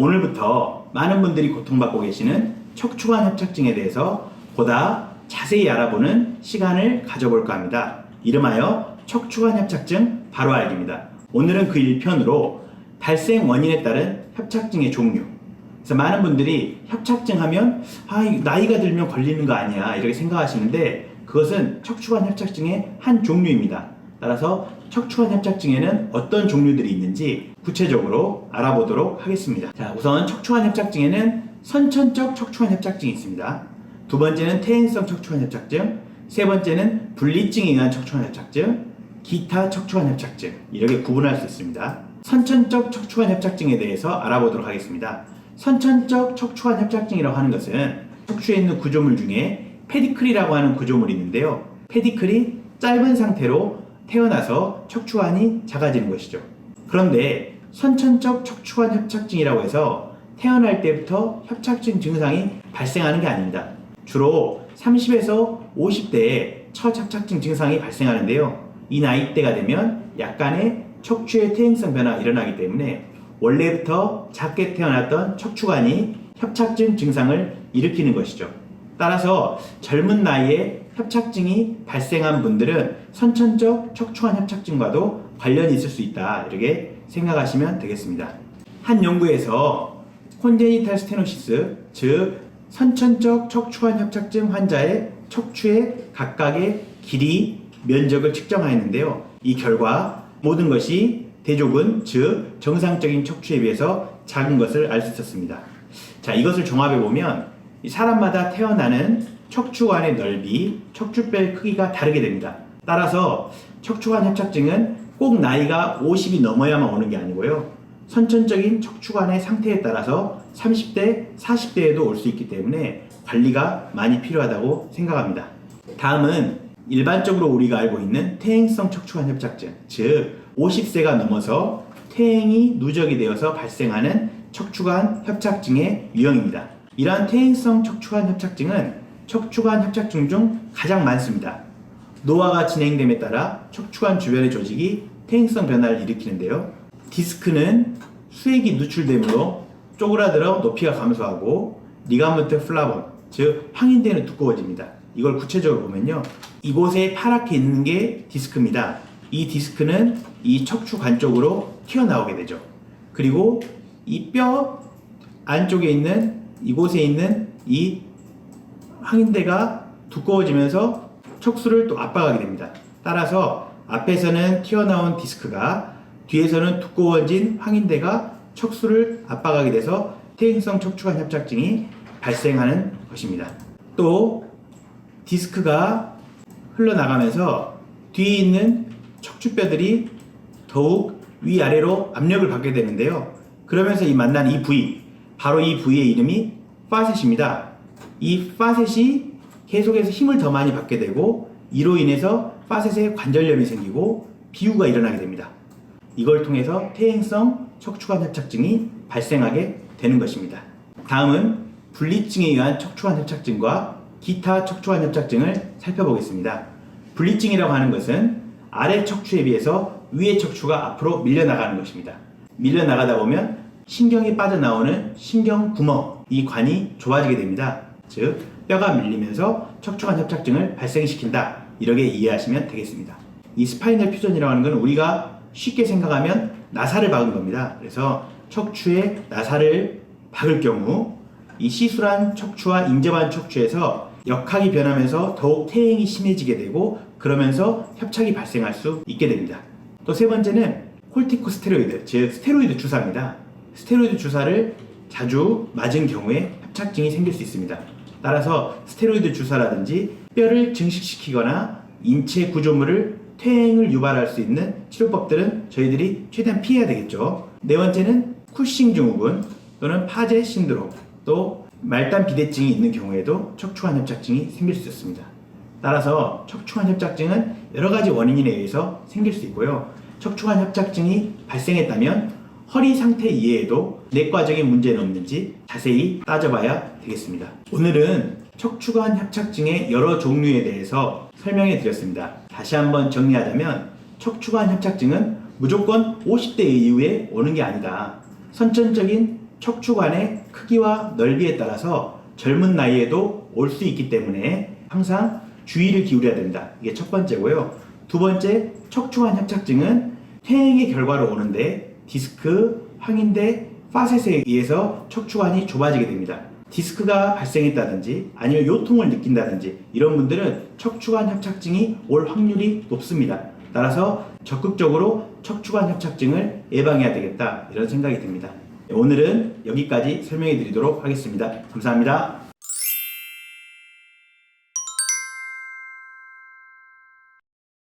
오늘부터 많은 분들이 고통받고 계시는 척추관 협착증에 대해서 보다 자세히 알아보는 시간을 가져볼까 합니다. 이름하여 척추관 협착증 바로 알기입니다. 오늘은 그 1편으로 발생 원인에 따른 협착증의 종류. 그래서 많은 분들이 협착증 하면 나이가 들면 걸리는 거 아니야 이렇게 생각하시는데 그것은 척추관 협착증의 한 종류입니다. 따라서 척추관 협착증에는 어떤 종류들이 있는지 구체적으로 알아보도록 하겠습니다. 자, 우선 척추관 협착증에는 선천적 척추관 협착증이 있습니다. 두 번째는 퇴행성 척추관 협착증, 세 번째는 분리증에 의한 척추관 협착증, 기타 척추관 협착증 이렇게 구분할 수 있습니다. 선천적 척추관 협착증에 대해서 알아보도록 하겠습니다. 선천적 척추관 협착증이라고 하는 것은 척추에 있는 구조물 중에 페디클이라고 하는 구조물이 있는데요. 페디클이 짧은 상태로 태어나서 척추관이 작아지는 것이죠. 그런데 선천적 척추관 협착증이라고 해서 태어날 때부터 협착증 증상이 발생하는 게 아닙니다. 주로 30에서 50대에 첫 협착증 증상이 발생하는데요. 이 나이대가 되면 약간의 척추의 퇴행성 변화가 일어나기 때문에 원래부터 작게 태어났던 척추관이 협착증 증상을 일으키는 것이죠. 따라서 젊은 나이에 협착증이 발생한 분들은 선천적 척추관 협착증과도 관련이 있을 수 있다 이렇게 생각하시면 되겠습니다. 한 연구에서 콘제니탈 스테노시스 즉 선천적 척추관 협착증 환자의 척추의 각각의 길이, 면적을 측정하였는데요. 이 결과 모든 것이 대조군 즉 정상적인 척추에 비해서 작은 것을 알 수 있었습니다. 자, 이것을 종합해 보면 사람마다 태어나는 척추관의 넓이, 척추뼈의 크기가 다르게 됩니다. 따라서 척추관 협착증은 꼭 나이가 50이 넘어야만 오는 게 아니고요. 선천적인 척추관의 상태에 따라서 30대, 40대에도 올 수 있기 때문에 관리가 많이 필요하다고 생각합니다. 다음은 일반적으로 우리가 알고 있는 퇴행성 척추관 협착증, 즉 50세가 넘어서 퇴행이 누적이 되어서 발생하는 척추관 협착증의 유형입니다. 이러한 퇴행성 척추관 협착증은 척추관 협착증 중 가장 많습니다. 노화가 진행됨에 따라 척추관 주변의 조직이 퇴행성 변화를 일으키는데요. 디스크는 수액이 누출되므로 쪼그라들어 높이가 감소하고 리가멘트 플라본, 즉 항인대는 두꺼워집니다. 이걸 구체적으로 보면요. 이곳에 파랗게 있는 게 디스크입니다. 이 디스크는 이 척추관 쪽으로 튀어나오게 되죠. 그리고 이 뼈 안쪽에 있는 이곳에 있는 이 항인대가 두꺼워지면서 척수를 또 압박하게 됩니다. 따라서 앞에서는 튀어나온 디스크가 뒤에서는 두꺼워진 항인대가 척수를 압박하게 돼서 퇴행성 척추관 협착증이 발생하는 것입니다. 또 디스크가 흘러나가면서 뒤에 있는 척추뼈들이 더욱 위아래로 압력을 받게 되는데요. 그러면서 이 만난 이 부위, 바로 이 부위의 이름이 파셋입니다. 이 파셋이 계속해서 힘을 더 많이 받게 되고 이로 인해서 파셋에 관절염이 생기고 비후가 일어나게 됩니다. 이걸 통해서 퇴행성 척추관 협착증이 발생하게 되는 것입니다. 다음은 분리증에 의한 척추관 협착증과 기타 척추관 협착증을 살펴보겠습니다. 분리증이라고 하는 것은 아래 척추에 비해서 위의 척추가 앞으로 밀려나가는 것입니다. 밀려나가다 보면 신경이 빠져나오는 신경구멍, 이 관이 좁아지게 됩니다. 즉 뼈가 밀리면서 척추관 협착증을 발생시킨다 이렇게 이해하시면 되겠습니다. 이 스파이널 퓨전이라고 하는 건 우리가 쉽게 생각하면 나사를 박은 겁니다. 그래서 척추에 나사를 박을 경우 이 시술한 척추와 인접한 척추에서 역학이 변하면서 더욱 퇴행이 심해지게 되고 그러면서 협착이 발생할 수 있게 됩니다. 또 세 번째는 콜티코스테로이드, 즉 스테로이드 주사입니다. 스테로이드 주사를 자주 맞은 경우에 협착증이 생길 수 있습니다. 따라서 스테로이드 주사라든지 뼈를 증식시키거나 인체 구조물을 퇴행을 유발할 수 있는 치료법들은 저희들이 최대한 피해야 되겠죠. 네 번째는 쿠싱 증후군 또는 파제 신드롬, 또 말단 비대증이 있는 경우에도 척추관 협착증이 생길 수 있습니다. 따라서 척추관 협착증은 여러 가지 원인에 의해서 생길 수 있고요. 척추관 협착증이 발생했다면 허리 상태 이외에도 내과적인 문제는 없는지 자세히 따져봐야 되겠습니다. 오늘은 척추관 협착증의 여러 종류에 대해서 설명해 드렸습니다. 다시 한번 정리하자면 척추관 협착증은 무조건 50대 이후에 오는 게 아니다. 선천적인 척추관의 크기와 넓이에 따라서 젊은 나이에도 올 수 있기 때문에 항상 주의를 기울여야 됩니다. 이게 첫 번째고요. 두 번째, 척추관 협착증은 퇴행의 결과로 오는데 디스크, 황인대, 파셋에 의해서 척추관이 좁아지게 됩니다. 디스크가 발생했다든지 아니면 요통을 느낀다든지 이런 분들은 척추관 협착증이 올 확률이 높습니다. 따라서 적극적으로 척추관 협착증을 예방해야 되겠다 이런 생각이 듭니다. 오늘은 여기까지 설명해 드리도록 하겠습니다. 감사합니다.